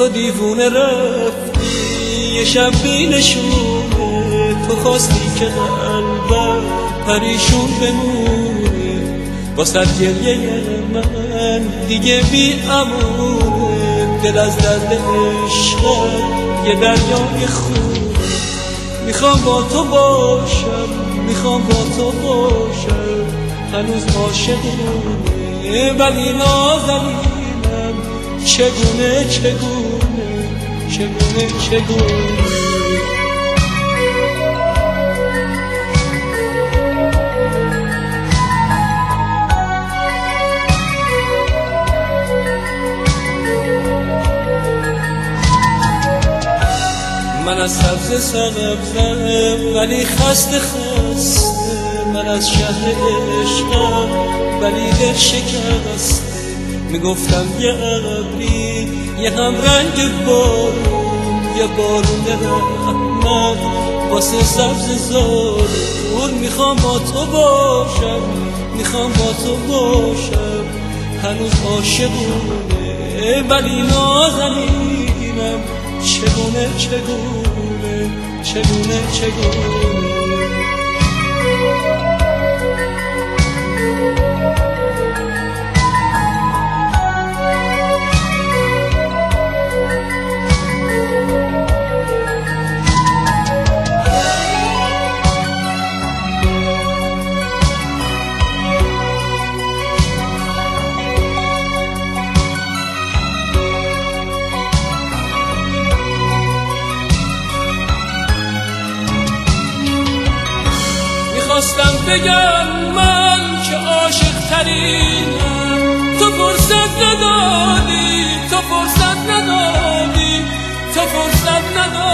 تو دیوونه رفتی یه شب بینشونه، تو خواستی که قلبم پریشون بمونه، واسه گریه من دیگه بی امونه، دل از درد عشقت یه دریای خونه. میخوام با تو باشم، میخوام با تو باشم، هنوز عاشقونه ولی نازنینم، چگونه چگونه چگونه چگونه. من از سبز سبزم ولی خسته خسته، من از شهر عشقم ولی دل شکسته، میگفتم یه ابری یه هم رنگ بارون، یه بارون رحمت واسه سبز زارون. میخوام با تو باشم، میخوام با تو باشم، هنوز عاشقونه ولی نازنینم، چگونه چگونه چگونه چگونه. خواستم بگم من که عاشق ترینم، تو فرصت ندادی، تو فرصت ندادی، تو فرصت ندادی.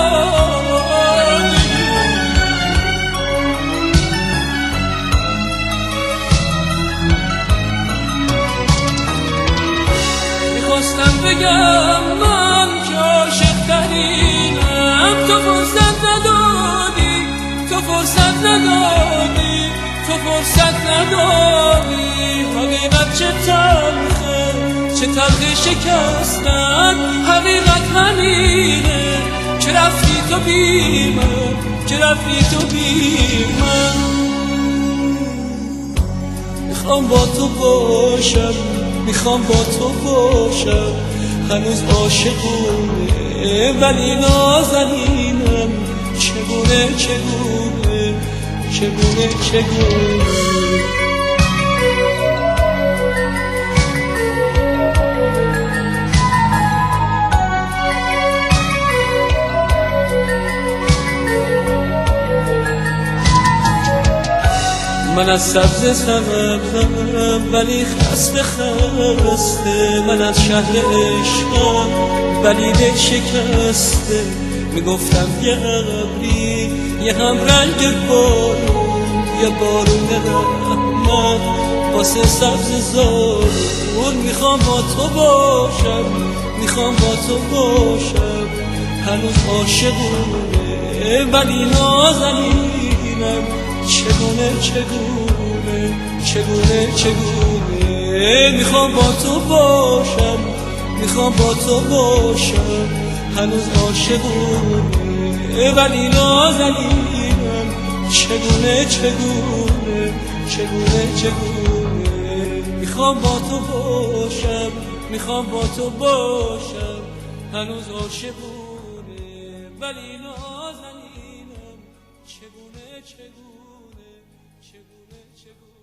میخواستم بگم من که عاشق ترینم، تو فرصت ندادی، تو فرصت ندادی، تو فرصت ندادی. حقیقت چه تلخه، چه تلخی شکستن، حقیقت همینه که رفتی تو بی من، که رفتی تو بی من. میخوام با تو باشم، میخوام با تو باشم، هنوز عاشقونه ولی نازنینم، چگونه چگونه چگونه چگونه. من از سبز سبزم ولی خسته خسته، من از شهر عشقم ولی دل شکسته، میگفتم یه ابری یه هم رنگ بارون، یه بارون رحمت واسه سبز زارون. میخوام با تو باشم، میخوام با تو باشم، هنوز عاشقونه ولی نازنینم، چگونه چگونه چگونه چگونه. میخوام با تو باشم، میخوام با تو باشم، هنوز عاشقونه ولی نازنینم، چگونه چگونه چگونه چگونه. میخوام با تو باشم، میخوام با تو باشم، هنوز عاشقونه ولی نازنینم، چگونه چگونه چگونه چگونه.